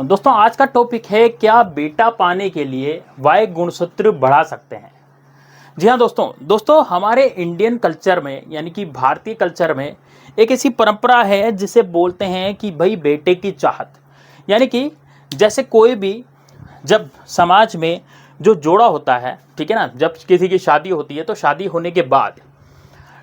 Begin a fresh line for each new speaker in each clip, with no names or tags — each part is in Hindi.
दोस्तों आज का टॉपिक है, क्या बेटा पाने के लिए वाई गुणसूत्र बढ़ा सकते हैं। जी हाँ दोस्तों हमारे इंडियन कल्चर में यानी कि भारतीय कल्चर में एक ऐसी परंपरा है जिसे बोलते हैं कि भाई बेटे की चाहत। यानी कि जैसे कोई भी जब समाज में जो जोड़ा होता है, ठीक है ना, जब किसी की शादी होती है तो शादी होने के बाद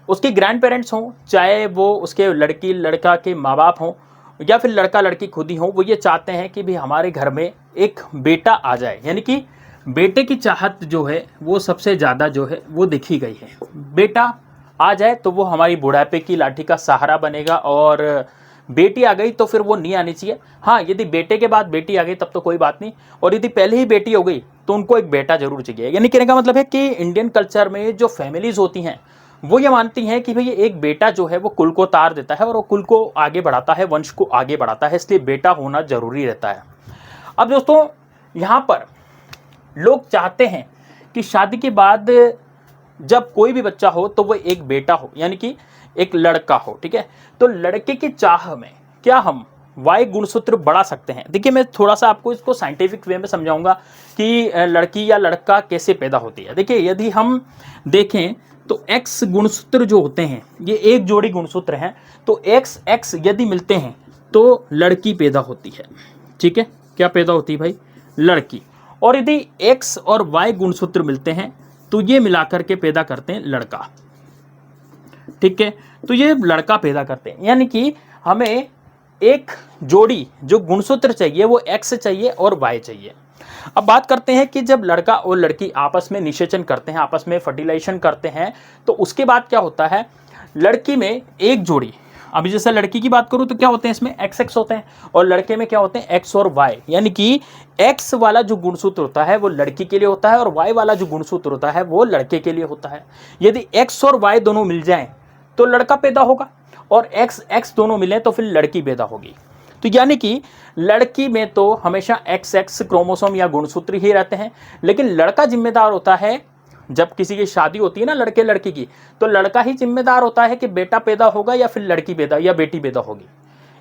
उसके ग्रैंड पेरेंट्स हों, चाहे वो उसके लड़की लड़का के माँ बाप हों या फिर लड़का लड़की खुद ही हों, वो ये चाहते हैं कि भी हमारे घर में एक बेटा आ जाए। यानी कि बेटे की चाहत जो है वो सबसे ज़्यादा जो है वो देखी गई है। बेटा आ जाए तो वो हमारी बुढ़ापे की लाठी का सहारा बनेगा, और बेटी आ गई तो फिर वो नहीं आनी चाहिए। हाँ, यदि बेटे के बाद बेटी आ गई तब तो कोई बात नहीं, और यदि पहले ही बेटी हो गई तो उनको एक बेटा जरूर चाहिए। यानी कहने का मतलब है कि इंडियन कल्चर में जो फैमिलीज होती हैं वो ये मानती हैं कि भाई एक बेटा जो है वो कुल को तार देता है और वो कुल को आगे बढ़ाता है, वंश को आगे बढ़ाता है, इसलिए बेटा होना जरूरी रहता है। अब दोस्तों यहाँ पर लोग चाहते हैं कि शादी के बाद जब कोई भी बच्चा हो तो वो एक बेटा हो, यानी कि एक लड़का हो, ठीक है। तो लड़के की चाह में क्या हम वाई गुणसूत्र बढ़ा सकते हैं? देखिए, मैं थोड़ा सा आपको इसको साइंटिफिक वे में समझाऊंगा कि लड़की या लड़का कैसे पैदा होती है। देखिए, यदि हम देखें तो एक्स गुणसूत्र जो होते हैं ये एक जोड़ी गुणसूत्र हैं, तो एक्स एक्स यदि मिलते हैं तो लड़की पैदा होती है, ठीक है। क्या पैदा होती है भाई? लड़की। और यदि एक्स और वाई गुणसूत्र मिलते हैं तो ये मिलाकर के पैदा करते हैं लड़का, ठीक है। तो ये लड़का पैदा करते हैं, यानी कि हमें एक जोड़ी जो गुणसूत्र चाहिए वो एक्स चाहिए और वाई चाहिए। अब बात करते हैं कि जब लड़का और लड़की आपस में निषेचन करते हैं, आपस में फर्टिलाइजेशन करते हैं, तो उसके बाद क्या होता है, लड़की में एक जोड़ी, अभी जैसे लड़की की बात करूं तो क्या होते हैं, इसमें एक्स एक्स होते हैं, और लड़के में क्या होते हैं, एक्स और वाई। यानी कि एक्स वाला जो गुणसूत्र होता है वो लड़की के लिए होता है और वाई वाला जो गुणसूत्र होता है वो लड़के के लिए होता है। यदि एक्स और वाई दोनों मिल जाएं तो लड़का पैदा होगा, और एक्स एक्स दोनों मिले तो फिर लड़की पैदा होगी। तो यानी कि लड़की में तो हमेशा एक्स एक्स क्रोमोसोम या गुणसूत्र ही रहते हैं, लेकिन लड़का जिम्मेदार होता है, जब किसी की शादी होती है ना लड़के लड़की की, तो लड़का ही जिम्मेदार होता है कि बेटा पैदा होगा या फिर लड़की पैदा या बेटी पैदा होगी।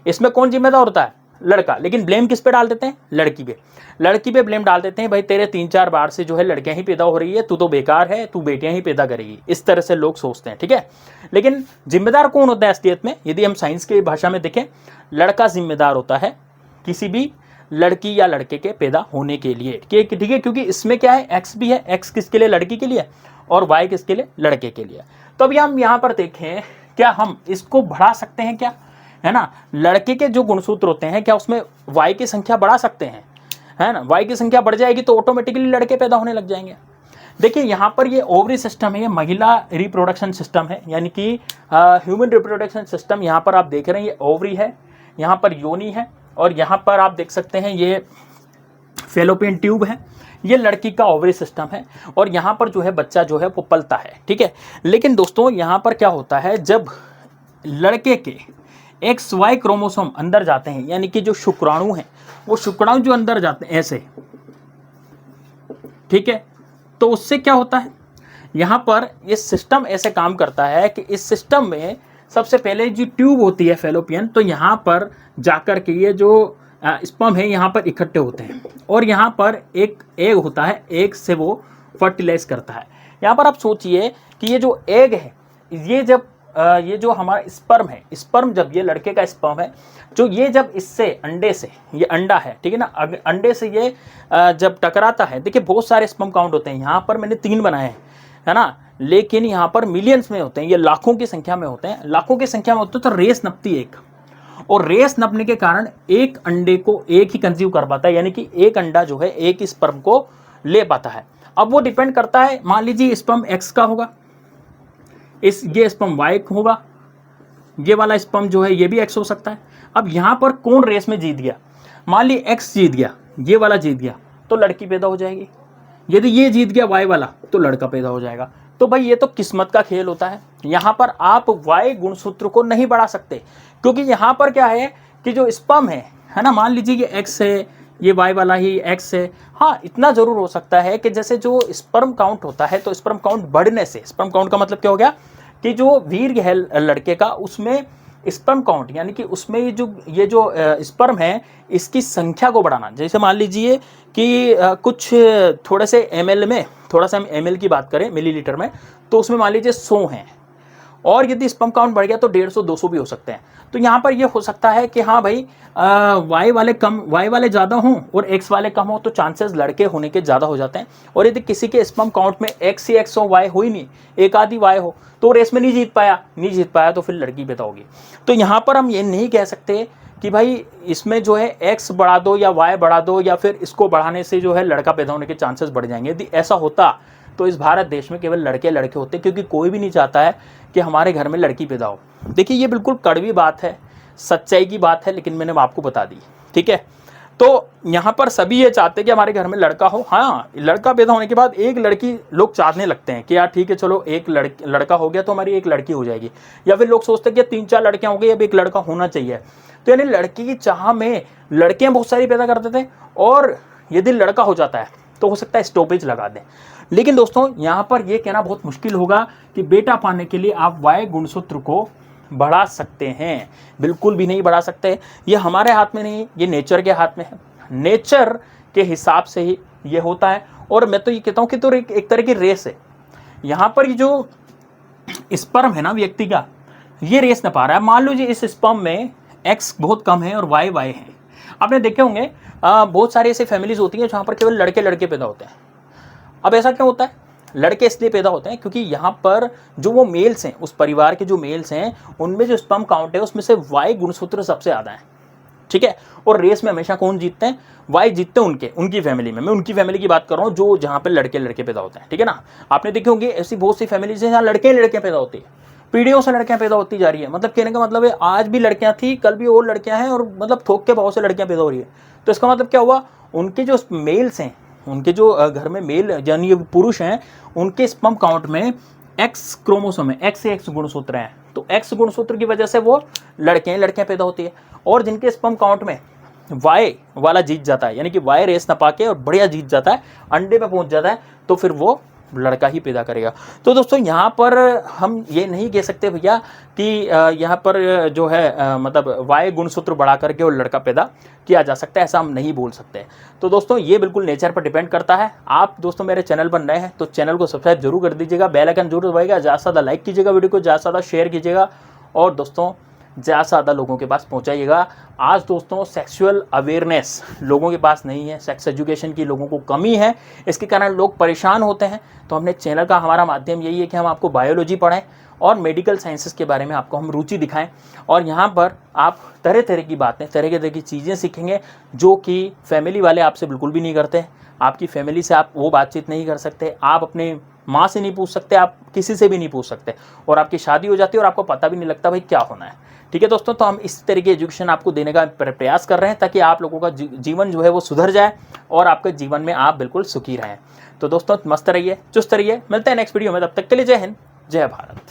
इसमें कौन जिम्मेदार होता है? लड़का। लेकिन ब्लेम किस पे डाल देते हैं? लड़की पे। लड़की पे ब्लेम डाल देते हैं, भाई तेरे 3-4 बार से जो है लड़कियां ही पैदा हो रही है, तू तो बेकार है, तू बेटियां ही पैदा करेगी। इस तरह से लोग सोचते हैं, ठीक है। लेकिन जिम्मेदार कौन होता है असलियत में? यदि हम साइंस की भाषा में देखें, लड़का जिम्मेदार होता है किसी भी लड़की या लड़के के पैदा होने के लिए, ठीक है। क्योंकि इसमें क्या है, एक्स भी है, एक्स किसके लिए? लड़की के लिए, और वाई किसके लिए? लड़के के लिए। तो अभी हम यहाँ पर देखें, क्या हम इसको बढ़ा सकते हैं क्या, है ना? लड़के के जो गुणसूत्र होते हैं क्या उसमें वाई की संख्या बढ़ा सकते हैं, है ना? वाई की संख्या बढ़ जाएगी तो ऑटोमेटिकली लड़के पैदा होने लग जाएंगे। देखिए, यहाँ पर ये ओवरी सिस्टम है, ये महिला रिप्रोडक्शन सिस्टम है, यानी कि ह्यूमन रिप्रोडक्शन सिस्टम। यहाँ पर आप देख रहे हैं ये ओवरी है, यहाँ पर योनि है, और यहाँ पर आप देख सकते हैं ये फेलोपियन ट्यूब है। ये लड़की का ओवरी सिस्टम है, और यहाँ पर जो है बच्चा जो है वो पलता है, ठीक है। लेकिन दोस्तों यहाँ पर क्या होता है, जब लड़के के एक्स वाई क्रोमोसोम अंदर जाते हैं, यानी कि जो शुक्राणु हैं वो शुक्राणु जो अंदर जाते हैं ऐसे, ठीक है, तो उससे क्या होता है, यहाँ पर ये सिस्टम ऐसे काम करता है कि इस सिस्टम में सबसे पहले जो ट्यूब होती है फेलोपियन, तो यहाँ पर जाकर के ये जो स्पर्म है यहाँ पर इकट्ठे होते हैं, और यहाँ पर एक एग होता है, एग से वो फर्टिलाइज करता है। यहाँ पर आप सोचिए कि ये जो एग है, ये जब ये जो हमारा स्पर्म है, स्पर्म जब ये लड़के का स्पर्म है, जो ये जब इससे अंडे से, ये अंडा है, ठीक है ना, अंडे से ये जब टकराता है, देखिए बहुत सारे स्पर्म काउंट होते हैं, यहाँ पर मैंने 3 बनाए हैं, है ना, लेकिन यहाँ पर मिलियंस में होते हैं, ये लाखों की संख्या में होते हैं, लाखों की संख्या में होते हैं। तो रेस नपती है एक, और रेस नपने के कारण एक अंडे को एक ही कंज्यूम कर पाता है, यानी कि एक अंडा जो है एक ही स्पर्म को ले पाता है। अब वो डिपेंड करता है, मान लीजिए स्पर्म एक्स का होगा, ये स्पर्म वाई होगा, ये वाला स्पर्म जो है ये भी एक्स हो सकता है। अब यहाँ पर कौन रेस में जीत गया? मान ली एक्स जीत गया, ये वाला जीत गया, तो लड़की पैदा हो जाएगी। यदि ये जीत गया वाई वाला, तो लड़का पैदा हो जाएगा। तो भाई ये तो किस्मत का खेल होता है। यहाँ पर आप वाई गुणसूत्र को नहीं बढ़ा सकते, क्योंकि यहाँ पर क्या है कि जो स्पर्म है ना, मान लीजिए ये एक्स है, ये वाई वाला ही एक्स है। हाँ, इतना जरूर हो सकता है कि जैसे जो स्पर्म काउंट होता है, तो स्पर्म काउंट बढ़ने से, स्पर्म काउंट का मतलब क्या हो गया कि जो वीर्य है लड़के का, उसमें स्पर्म काउंट यानी कि उसमें ये जो स्पर्म है इसकी संख्या को बढ़ाना। जैसे मान लीजिए कि कुछ थोड़े से एमएल में, थोड़ा सा हम एमएल की बात करें मिलीलीटर में, तो उसमें मान लीजिए 100 हैं और यदि स्पर्म काउंट बढ़ गया तो 150 200 भी हो सकते हैं। तो यहाँ पर ये हो सकता है कि हाँ भाई वाई वाले ज़्यादा हों और एक्स वाले कम हो तो चांसेस लड़के होने के ज़्यादा हो जाते हैं। और यदि किसी के स्पर्म काउंट में एक्स ही एक्स हो, वाई हो ही नहीं, एक आधी वाई हो, तो रेस में नहीं जीत पाया तो फिर लड़की पैदा होगी। तो यहाँ पर हम ये नहीं कह सकते कि भाई इसमें जो है एक्स बढ़ा दो या वाई बढ़ा दो या फिर इसको बढ़ाने से जो है लड़का पैदा होने के चांसेस बढ़ जाएंगे। यदि ऐसा होता तो इस भारत देश में केवल लड़के लड़के होते, क्योंकि कोई भी नहीं चाहता है कि हमारे घर में लड़की पैदा हो। देखिए ये बिल्कुल कड़वी बात है, सच्चाई की बात है, लेकिन मैंने आपको बता दी, ठीक है। तो यहाँ पर सभी ये चाहते हैं कि हमारे घर में लड़का हो। हाँ, लड़का पैदा होने के बाद एक लड़की लोग चाहने लगते हैं कि यार ठीक है चलो एक लड़का हो गया तो हमारी एक लड़की हो जाएगी, या फिर लोग सोचते हैं कि 3-4 लड़कियां हो गई अब एक लड़का होना चाहिए। तो यानी लड़की की चाह में लड़कियां बहुत सारी पैदा करते थे, और यदि लड़का हो जाता है तो हो सकता है स्टॉपेज लगा दें। लेकिन दोस्तों यहाँ पर यह कहना बहुत मुश्किल होगा कि बेटा पाने के लिए आप वाई गुणसूत्र को बढ़ा सकते हैं। बिल्कुल भी नहीं बढ़ा सकते। ये हमारे हाथ में नहीं, ये नेचर के हाथ में है। नेचर के हिसाब से ही ये होता है। और मैं तो ये कहता हूँ कि तो एक तरह की रेस है। यहाँ पर ये जो स्पर्म है ना व्यक्ति का, ये रेस न पा रहा है। मान लीजिए इस स्पर्म में एक्स बहुत कम है और वाई है। आपने देखे होंगे बहुत सारी ऐसी फैमिलीज होती हैं जहाँ पर केवल लड़के लड़के पैदा होते हैं। अब ऐसा क्यों होता है? लड़के इसलिए पैदा होते हैं क्योंकि यहाँ पर जो वो मेल्स हैं, उस परिवार के जो मेल्स हैं, उनमें जो स्पर्म काउंट है उसमें से वाई गुणसूत्र सबसे ज़्यादा है, ठीक है। और रेस में हमेशा कौन जीतते हैं? वाई जीतते हैं उनकी फैमिली में। मैं उनकी फैमिली की बात कर रहा हूँ जो जहाँ पर लड़के लड़के पैदा होते हैं, ठीक है ना। आपने देखे होंगे ऐसी बहुत सी फैमिलीज हैं जहाँ लड़के लड़के पैदा होती है, पीढ़ियों से लड़कियां पैदा होती जा रही है। मतलब कहने का मतलब है आज भी लड़कियां थी, कल भी और लड़कियां हैं, और मतलब थोक के भाव से लड़कियां पैदा हो रही है। तो इसका मतलब क्या हुआ? उनके जो मेल्स हैं, उनके जो घर में मेल यानी पुरुष हैं, उनके स्पर्म काउंट में एक्स क्रोमोसोम है, एक्स से एक्स गुणसूत्र हैं। तो एक्स गुणसूत्र की वजह से वो लड़कियां पैदा होती है। और जिनके स्पर्म काउंट में वाई वाला जीत जाता है, यानी कि वाई रेस न पाके और बढ़िया जीत जाता है, अंडे पे पहुंच जाता है, तो फिर वो लड़का ही पैदा करेगा। तो दोस्तों यहाँ पर हम ये नहीं कह सकते भैया कि यहाँ पर जो है मतलब वाई गुणसूत्र बढ़ा करके और लड़का पैदा किया जा सकता है, ऐसा हम नहीं बोल सकते। तो दोस्तों ये बिल्कुल नेचर पर डिपेंड करता है। आप दोस्तों मेरे चैनल पर नए हैं तो चैनल को सब्सक्राइब जरूर कर दीजिएगा, बेल आइकन जरूर दबाइएगा, ज़्यादा से ज़्यादा लाइक कीजिएगा, वीडियो को ज़्यादा से ज़्यादा शेयर कीजिएगा, और दोस्तों ज़्यादा से ज़्यादा लोगों के पास पहुंचाइएगा। आज दोस्तों सेक्सुअल अवेयरनेस लोगों के पास नहीं है, सेक्स एजुकेशन की लोगों को कमी है, इसके कारण लोग परेशान होते हैं। तो हमने चैनल का हमारा माध्यम यही है कि हम आपको बायोलॉजी पढ़ाएं और मेडिकल साइंसेस के बारे में आपको हम रुचि दिखाएं, और यहाँ पर आप तरह तरह की बातें, तरह की चीज़ें सीखेंगे जो कि फैमिली वाले आपसे बिल्कुल भी नहीं करते। आपकी फैमिली से आप वो बातचीत नहीं कर सकते, आप अपने माँ से नहीं पूछ सकते, आप किसी से भी नहीं पूछ सकते, और आपकी शादी हो जाती है और आपको पता भी नहीं लगता भाई क्या होना है। ठीक है दोस्तों, तो हम इस तरह की एजुकेशन आपको देने का प्रयास कर रहे हैं ताकि आप लोगों का जीवन जो है वो सुधर जाए और आपके जीवन में आप बिल्कुल सुखी रहें। तो दोस्तों मस्त रहिए, चुस्त रहिए, मिलते हैं नेक्स्ट वीडियो में, तब तक के लिए जय हिंद, जय भारत।